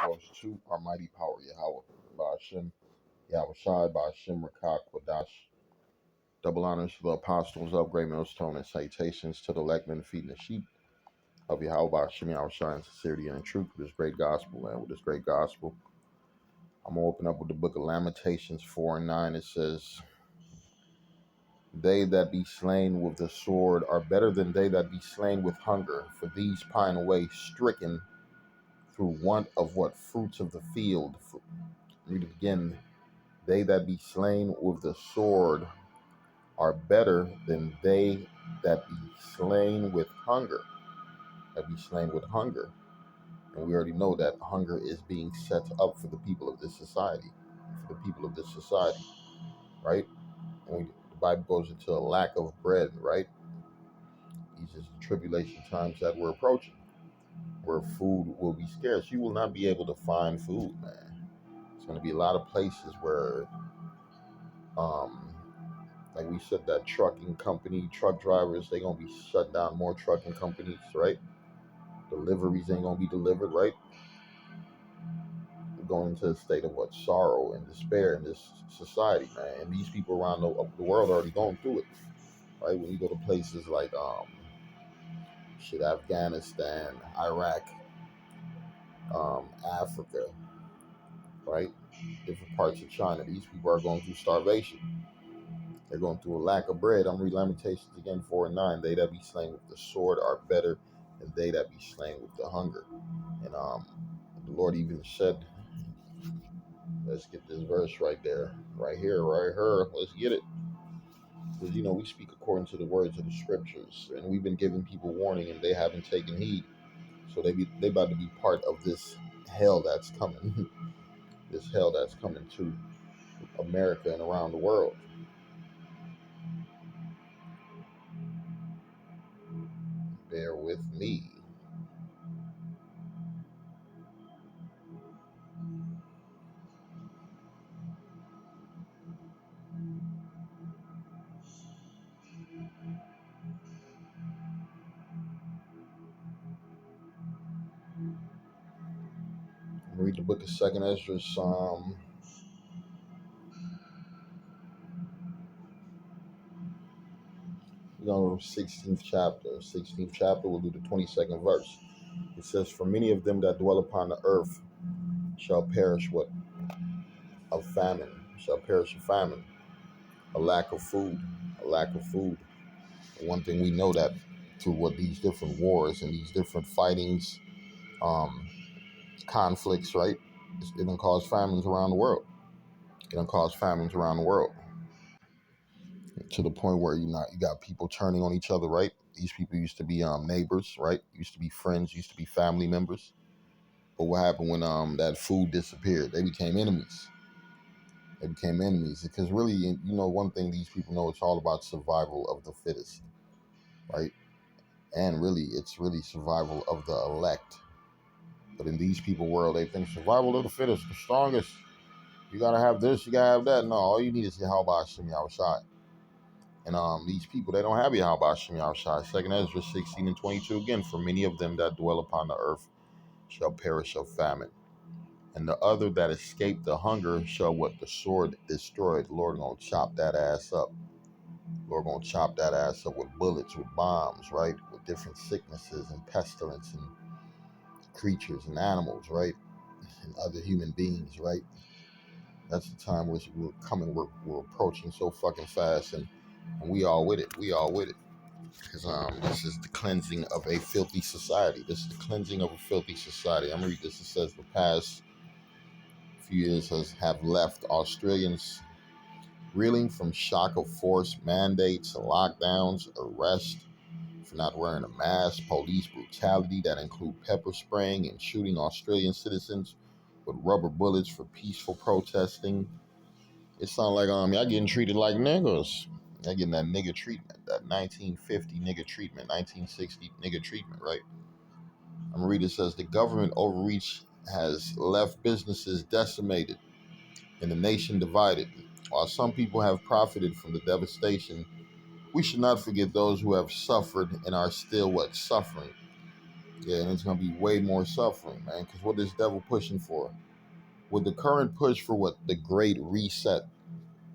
goes to our mighty power, Yahweh, Ba'ashem, Yahweh Shai, Ba'ashem, Rakak, Wadash. Double honors to the apostles of Great Millstone and salutations to the elect men feeding the sheep of Yahweh, Ba'ashem, Yahweh Shai, in sincerity and in truth with this great gospel. And with this great gospel, I'm going to open up with the book of Lamentations 4 and 9. It says, They that be slain with the sword are better than they that be slain with hunger, for these pine away stricken through want of what fruits of the field. Read it again. They that be slain with the sword are better than they that be slain with hunger. That be slain with hunger. And we already know that hunger is being set up for the people of this society. For the people of this society, right? And the Bible goes into a lack of bread, right? These is the tribulation times that we're approaching, where food will be scarce. You will not be able to find food, man. It's going to be a lot of places where, like we said, that trucking company, truck drivers, they're going to be shut down more trucking companies, right? Deliveries ain't going to be delivered, right? We're going into a state of what? Sorrow and despair in this society, man. And these people around the world are already going through it, right? When you go to places like, Afghanistan, Iraq, Africa, right? Different parts of China. These people are going through starvation. They're going through a lack of bread. I'm reading Lamentations again 4 and 9. They that be slain with the sword are better than they that be slain with the hunger. And the Lord even said, let's get this verse right there, right here. Let's get it. Because we speak according to the words of the scriptures, and we've been giving people warning, and they haven't taken heed. So they about to be part of this hell that's coming. This hell that's coming to America and around the world. Bear with me. Read the book of Second Ezra, 16th chapter. 16th chapter, we'll do the 22nd verse. It says, For many of them that dwell upon the earth shall perish what? Of famine. Shall perish of famine. A lack of food. A lack of food. And one thing we know that through what these different wars and these different fightings, conflicts, right? It done cause famines around the world. It done cause famines around the world. To the point where you got people turning on each other, right? These people used to be neighbors, right? Used to be friends, used to be family members. But what happened when that food disappeared? They became enemies. They became enemies because really, one thing these people know, it's all about survival of the fittest, right? And really, it's really survival of the elect. But in these people world, they think survival of the fittest, the strongest. You gotta have this, you gotta have that. No, all you need is Yahweh Hashem Yahweh Shai. And these people, they don't have Yahweh Hashem Yahweh Shai. 2nd Ezra 16 and 22 again. For many of them that dwell upon the earth shall perish of famine. And the other that escape the hunger shall what? The sword destroy. The Lord gonna chop that ass up. The Lord gonna chop that ass up with bullets, with bombs, right? With different sicknesses and pestilence and creatures and animals, right? And other human beings, right? That's the time we're coming, we're approaching so fucking fast, and we all with it. We all with it. Because this is the cleansing of a filthy society. This is the cleansing of a filthy society. I'm reading this. It says the past few years have left Australians reeling from shock of forced mandates, lockdowns, arrest for not wearing a mask, police brutality that include pepper spraying and shooting Australian citizens with rubber bullets for peaceful protesting. It sounds like y'all getting treated like niggas. Y'all getting that nigga treatment, that 1950 nigga treatment, 1960 nigga treatment, right? I'm gonna read it. Says the government overreach has left businesses decimated and the nation divided. While some people have profited from the devastation, we should not forget those who have suffered and are still suffering. Yeah, and it's gonna be way more suffering, man. Because what is devil pushing for? With the current push for what the Great Reset,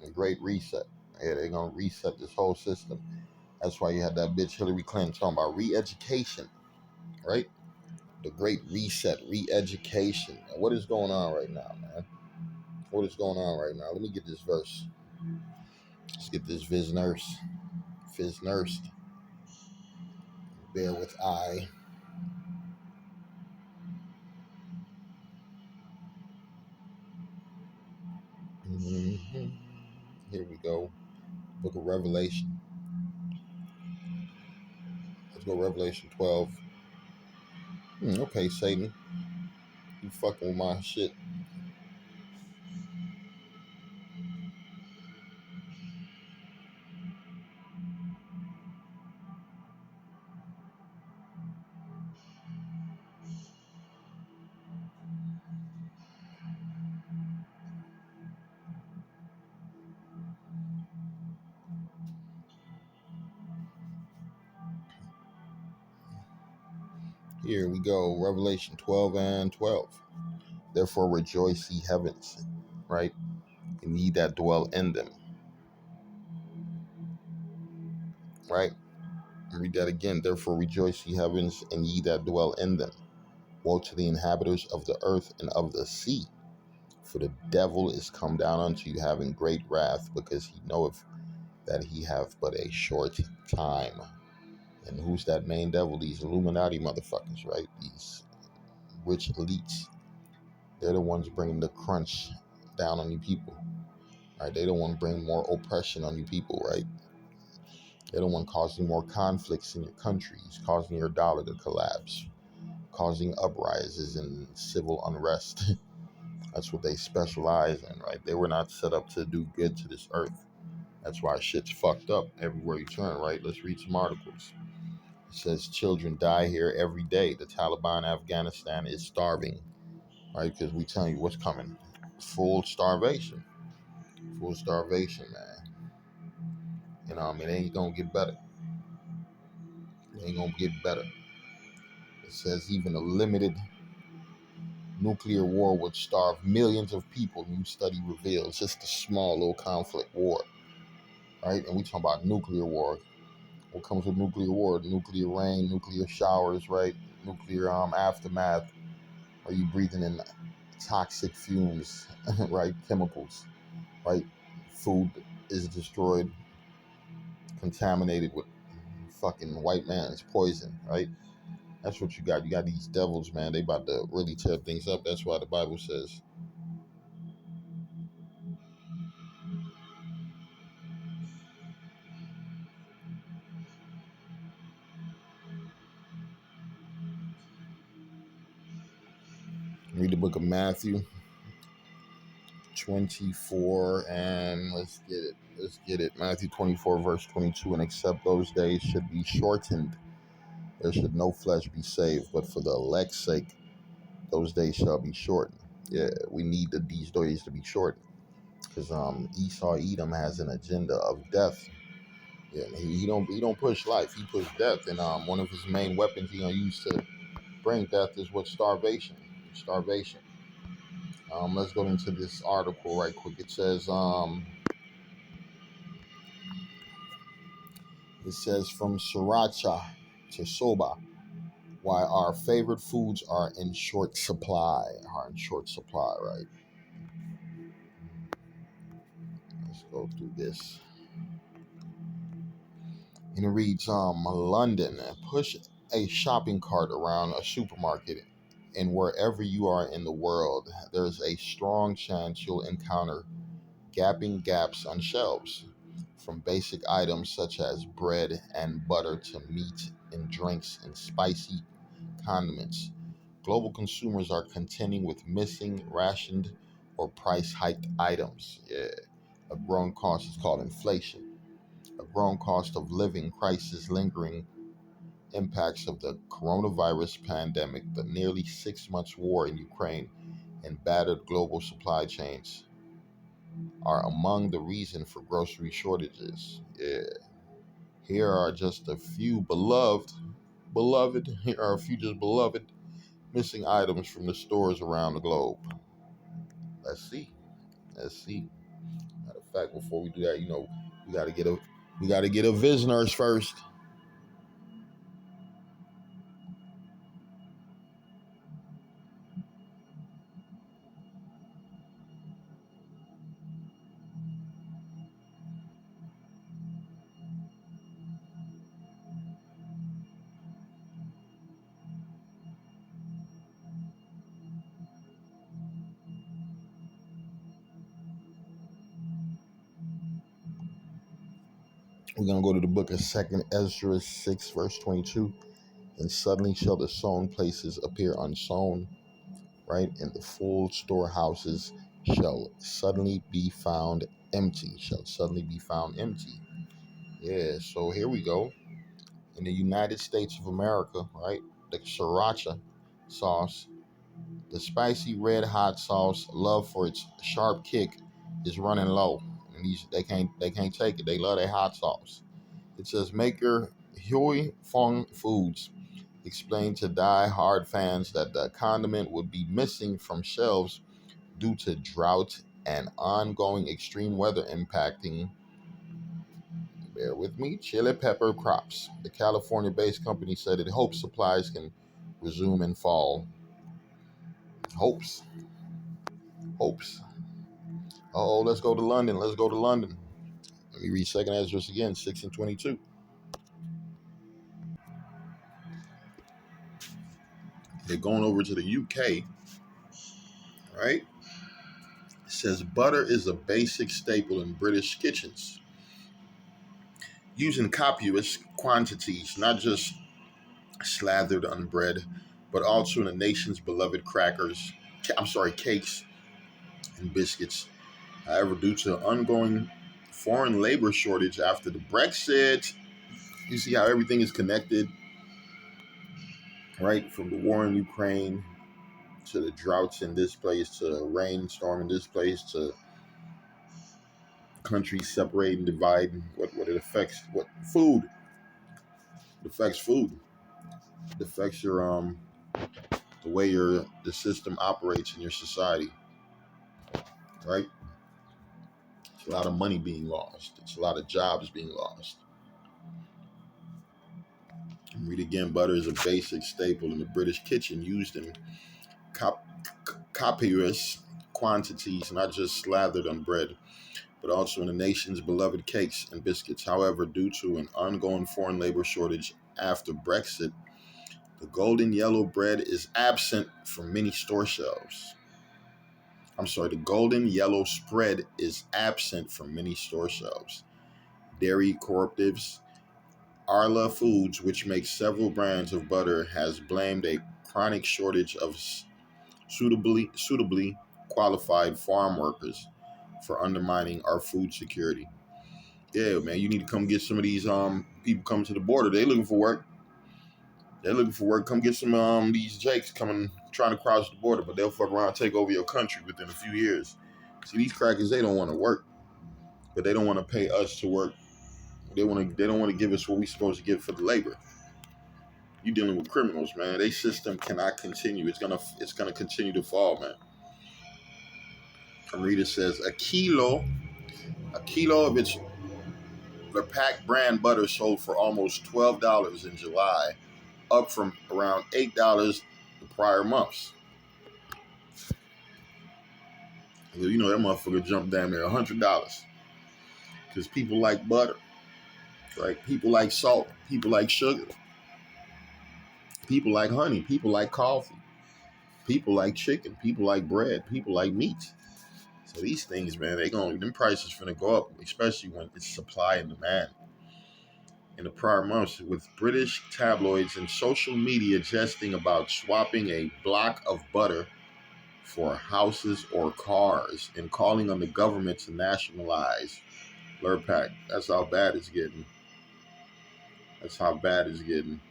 the Great Reset. Yeah, they're gonna reset this whole system. That's why you had that bitch Hillary Clinton talking about re-education, right? The Great Reset, re-education. What is going on right now, man? What is going on right now? Let me get this verse. Let's get this Viz Nurse. Fizz Nursed. Bear with I. Mhm. Here we go. Book of Revelation. Let's go Revelation 12. Okay, Satan. You fucking with my shit. Here we go. Revelation 12 and 12. Therefore rejoice, ye heavens, right? And ye that dwell in them, right? Read that again. Therefore rejoice, ye heavens, and ye that dwell in them. Woe to the inhabitants of the earth and of the sea. For the devil is come down unto you, having great wrath, because he knoweth that he have but a short time. And who's that main devil? These Illuminati motherfuckers, right? These rich elites. They're the ones bringing the crunch down on you people, right? They don't want to bring more oppression on you people, right? They don't want causing more conflicts in your countries, causing your dollar to collapse, causing uprisings and civil unrest. That's what they specialize in, right? They were not set up to do good to this earth. That's why shit's fucked up everywhere you turn, right? Let's read some articles. It says children die here every day. The Taliban Afghanistan is starving, right? Because we tell you what's coming. Full starvation. Full starvation, man. You know, I mean, it ain't gonna get better. It ain't gonna get better. It says even a limited nuclear war would starve millions of people. New study reveals just a small little conflict war, right? And we talking about nuclear war. What comes with nuclear war? Nuclear rain, nuclear showers, right? Nuclear aftermath. Are you breathing in toxic fumes, right? Chemicals, right? Food is destroyed, contaminated with fucking white man's poison, right? That's what you got. You got these devils, man. They about to really tear things up. That's why the Bible says. Read the book of Matthew 24 and let's get it. Let's get it. Matthew 24, verse 22. And except those days should be shortened, there should no flesh be saved, but for the elect's sake, those days shall be shortened. Yeah, we need these days to be shortened because Esau Edom has an agenda of death. Yeah, he don't push life. He push death, and one of his main weapons he gonna use to bring death is what starvation. Starvation. Let's go into this article right quick. It says from sriracha to soba, why our favorite foods are in short supply. Are in short supply, right? Let's go through this. And it reads, London, push a shopping cart around a supermarket, and wherever you are in the world, there's a strong chance you'll encounter gaping gaps on shelves, from basic items such as bread and butter to meat and drinks and spicy condiments. Global consumers are contending with missing, rationed, or price hiked items. Yeah, a growing cost is called inflation. A growing cost of living crisis, lingering impacts of the coronavirus pandemic, the nearly 6 months war in Ukraine, and battered global supply chains are among the reason for grocery shortages. Yeah. Here are just a few beloved. beloved. Here are a few just beloved missing items from the stores around the globe. Let's see. Let's see. Matter of fact, before we do that, we gotta get a viz nurse first. We're gonna go to the book of 2nd Ezra 6, verse 22. And suddenly shall the sown places appear unsown, right? And the full storehouses shall suddenly be found empty. Shall suddenly be found empty. Yeah, so here we go. In the United States of America, right? The sriracha sauce, the spicy red hot sauce, love for its sharp kick is running low. And they can't take it. They love their hot sauce. It says maker Hui Fong Foods explained to die-hard fans that the condiment would be missing from shelves due to drought and ongoing extreme weather impacting, bear with me, chili pepper crops. The California-based company said it hopes supplies can resume in fall. Hopes. Hopes. Oh, let's go to London. Let's go to London. Let me read 2nd Ezra again, 6 and 22. They're going over to the UK, right? It says butter is a basic staple in British kitchens, used in copious quantities, not just slathered on bread, but also in the nation's beloved cakes and biscuits. However, due to ongoing foreign labor shortage after the Brexit, you see how everything is connected, right? From the war in Ukraine to the droughts in this place, to rainstorm in this place, to countries separate and divide, what it affects, what food, it affects food. It affects your the way the system operates in your society, right? It's a lot of money being lost. It's a lot of jobs being lost. And read again, butter is a basic staple in the British kitchen, used in copious quantities, not just slathered on bread, but also in the nation's beloved cakes and biscuits. However, due to an ongoing foreign labor shortage after Brexit, the golden yellow bread is absent from many store shelves. The golden yellow spread is absent from many store shelves. Dairy cooperatives, Arla Foods, which makes several brands of butter, has blamed a chronic shortage of suitably qualified farm workers for undermining our food security. Yeah, man, you need to come get some of these people coming to the border. They looking for work. They're looking for work. Come get some these jakes coming trying to cross the border, but they'll fuck around and take over your country within a few years. See, these crackers, they don't want to work, but they don't want to pay us to work. They don't want to give us what we're supposed to get for the labor. You're dealing with criminals, man. Their system cannot continue. It's gonna continue to fall, man. Rita says a kilo of its Lepac brand butter sold for almost $12 in July, up from around $8 the prior months. You know that motherfucker jumped down there $100 because people like butter, right? People like salt. People like sugar. People like honey. People like coffee. People like chicken. People like bread. People like meat. So these things, man, them prices finna go up, especially when it's supply and demand. In the prior months, with British tabloids and social media jesting about swapping a block of butter for houses or cars and calling on the government to nationalize Lurpak. That's how bad it's getting. That's how bad it's getting.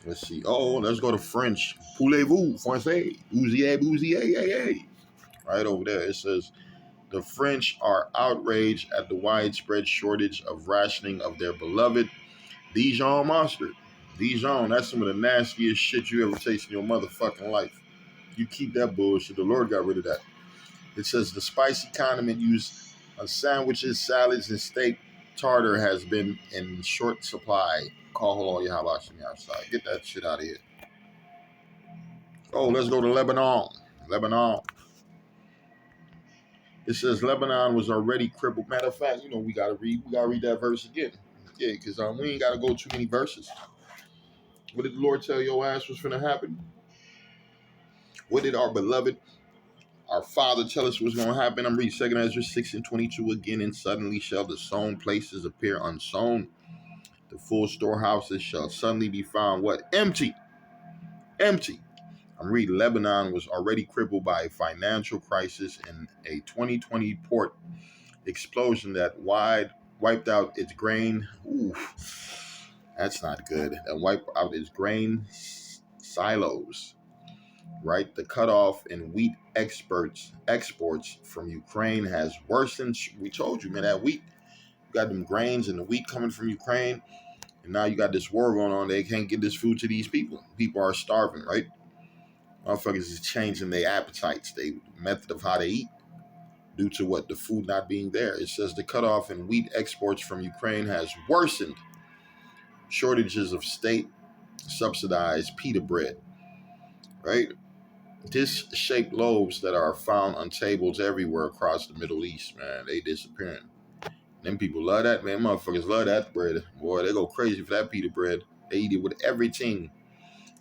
Let's see. Oh, let's go to French. Poulez-vous, français? Bousier, bousier, hey, hey. Right over there, it says, The French are outraged at the widespread shortage of rationing of their beloved Dijon mustard. Dijon, that's some of the nastiest shit you ever taste in your motherfucking life. You keep that bullshit. The Lord got rid of that. It says the spicy condiment used on sandwiches, salads, and steak tartar has been in short supply. Call Holoya Habashimi outside. Get that shit out of here. Oh, let's go to Lebanon. Lebanon. It says Lebanon was already crippled. Matter of fact, we gotta read that verse again. Yeah, because we ain't gotta go too many verses. What did the Lord tell your ass was gonna happen? What did our beloved, our Father, tell us was gonna happen? I'm reading 2 Ezra 6:22 again. And suddenly shall the sown places appear unsown. The full storehouses shall suddenly be found what? Empty. Empty. I'm reading Lebanon was already crippled by a financial crisis and a 2020 port explosion that wiped out its grain. Ooh, that's not good. That wiped out its grain silos. Right, the cutoff in wheat exports from Ukraine has worsened. We told you, man, that wheat. You got them grains and the wheat coming from Ukraine, and now you got this war going on. They can't get this food to these people. People are starving, right? Motherfuckers is changing their appetites, their method of how they eat, due to what? The food not being there. It says the cutoff in wheat exports from Ukraine has worsened. Shortages of state subsidized pita bread, right? Dish-shaped loaves that are found on tables everywhere across the Middle East, man, they disappearing. Them people love that, man. Motherfuckers love that bread. Boy, they go crazy for that pita bread. They eat it with everything.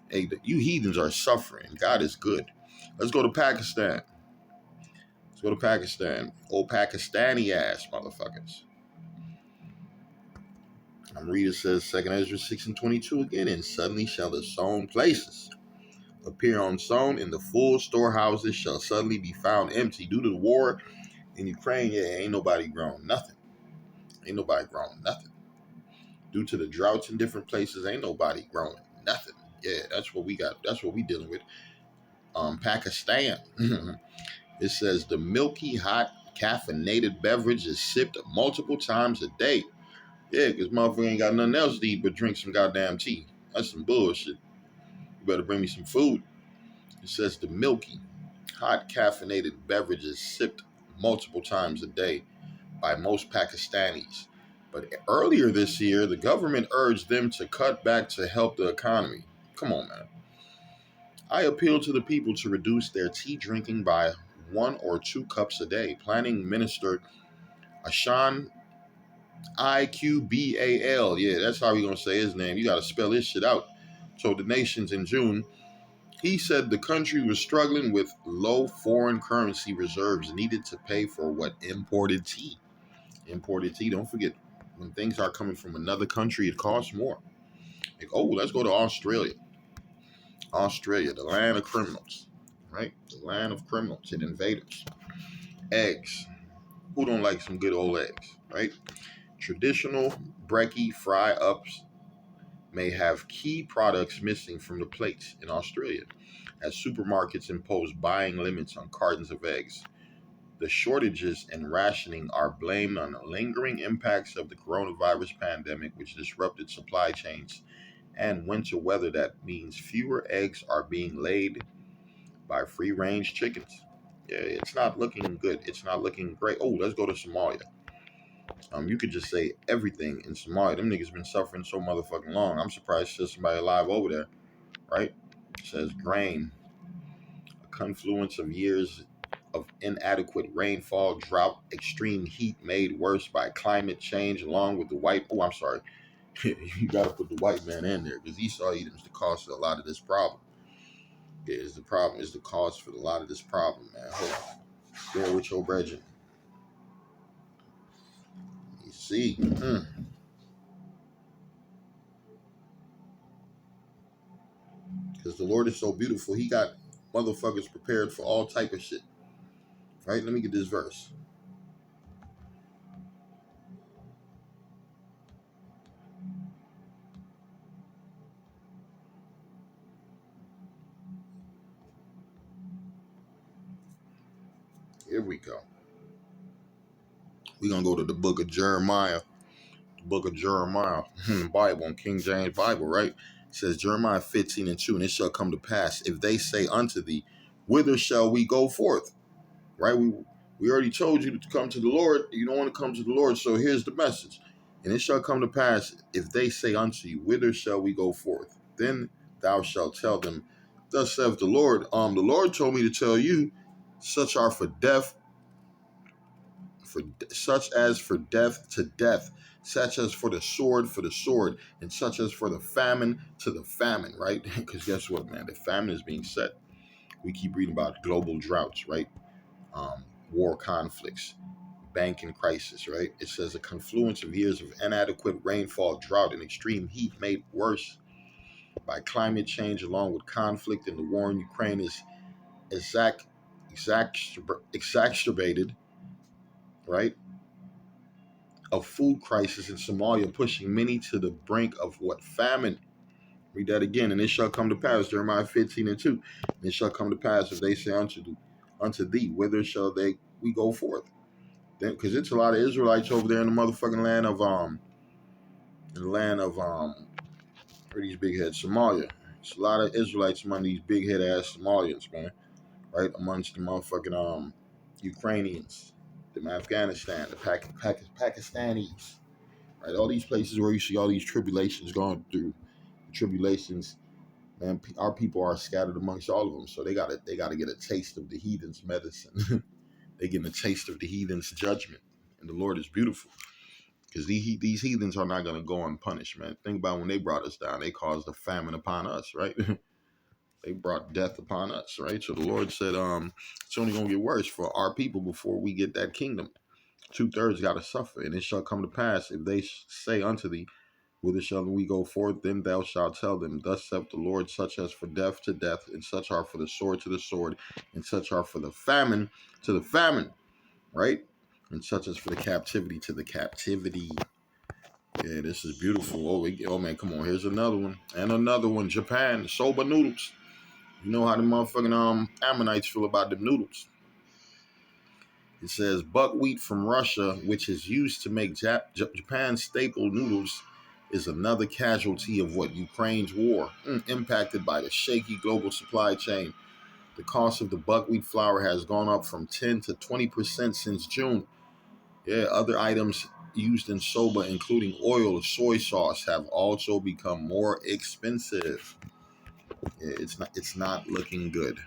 Hey, you heathens are suffering. God is good. Let's go to Pakistan. Let's go to Pakistan. Old Pakistani ass motherfuckers. I'm reading, says 2 Ezra 6:22 again, and suddenly shall the sown places appear unsown, and the full storehouses shall suddenly be found empty. Due to the war in Ukraine, yeah, ain't nobody grown nothing. Ain't nobody grown nothing. Due to the droughts in different places, ain't nobody growing nothing. Yeah, that's what we got. That's what we dealing with. Pakistan. It says the milky hot caffeinated beverage is sipped multiple times a day. Yeah, because motherfucker ain't got nothing else to eat but drink some goddamn tea. That's some bullshit. You better bring me some food. It says the milky hot caffeinated beverage is sipped multiple times a day by most Pakistanis. But earlier this year, the government urged them to cut back to help the economy. Come on, man. I appeal to the people to reduce their tea drinking by 1 or 2 cups a day. Planning Minister Ashan Iqbal, yeah, that's how we're going to say his name. You got to spell his shit out. So the nations in June, he said the country was struggling with low foreign currency reserves needed to pay for what? Imported tea. Imported tea. Don't forget, when things are coming from another country, it costs more. Like, oh, let's go to Australia. Australia, the land of criminals, right? The land of criminals and invaders. Eggs. Who don't like some good old eggs, right? Traditional brekkie fry-ups may have key products missing from the plates in Australia, as supermarkets impose buying limits on cartons of eggs. The shortages and rationing are blamed on the lingering impacts of the coronavirus pandemic, which disrupted supply chains, and winter weather that means fewer eggs are being laid by free-range chickens. Yeah, it's not looking good. It's not looking great. Oh, let's go to Somalia. You could just say everything in Somalia. Them niggas been suffering so motherfucking long. I'm surprised there's somebody alive over there, right? It says grain, a confluence of years of inadequate rainfall, drought, extreme heat made worse by climate change, along with the white. Oh, I'm sorry. You got to put the white man in there because Esau Edom's the cause of a lot of this problem. Yeah, is the problem is the cause for a lot of this problem, man. Hold on. Bear with your brethren. You see. Because the Lord is so beautiful, he got motherfuckers prepared for all type of shit. Right? Let me get this verse. Here we go. We're going to go to the book of Jeremiah. The book of Jeremiah, Bible, in King James Bible, right? It says Jeremiah 15:2, and it shall come to pass, if they say unto thee, whither shall we go forth? Right? We already told you to come to the Lord. You don't want to come to the Lord, so here's the message. And it shall come to pass, if they say unto you, whither shall we go forth? Then thou shalt tell them, thus saith the Lord. The Lord told me to tell you, such are for death, for such as for death to death, such as for the sword, and such as for the famine to the famine, right? Because guess what, man? The famine is being set. We keep reading about global droughts, right? War conflicts, banking crisis, right? It says a confluence of years of inadequate rainfall, drought, and extreme heat made worse by climate change, along with conflict in the war in Ukraine, is exacerbated, right? A food crisis in Somalia, pushing many to the brink of what? Famine. Read that again. And it shall come to pass, Jeremiah 15:2. And it shall come to pass, if they say unto thee, whither shall we go forth? Then, because it's a lot of Israelites over there in the motherfucking where these big heads, Somalia. It's a lot of Israelites among these big head ass Somalians, man. Right? Amongst the motherfucking Ukrainians, the Afghanistan, the Pakistanis. Right? All these places where you see all these tribulations going through. Tribulations, man, our people are scattered amongst all of them. So they gotta get a taste of the heathen's medicine. They getting a taste of the heathen's judgment. And the Lord is beautiful. Because these heathens are not going to go unpunished, man. Think about when they brought us down. They caused a famine upon us, right? They brought death upon us, right? So the Lord said, it's only going to get worse for our people before we get that kingdom. 2/3 got to suffer. And it shall come to pass, if they say unto thee, whither shall we go forth? Then thou shalt tell them, thus saith the Lord, such as for death to death, and such are for the sword to the sword, and such are for the famine to the famine, right? And such as for the captivity to the captivity. Yeah, this is beautiful. Oh man, come on. Here's another one. And another one. Japan, soba noodles. You know how the motherfucking Ammonites feel about the noodles. It says buckwheat from Russia, which is used to make Japan's staple noodles, is another casualty of what Ukraine's war, impacted by the shaky global supply chain. The cost of the buckwheat flour has gone up from 10 to 20% since June. Yeah, other items used in soba, including oil or soy sauce, have also become more expensive. Yeah, it's not looking good.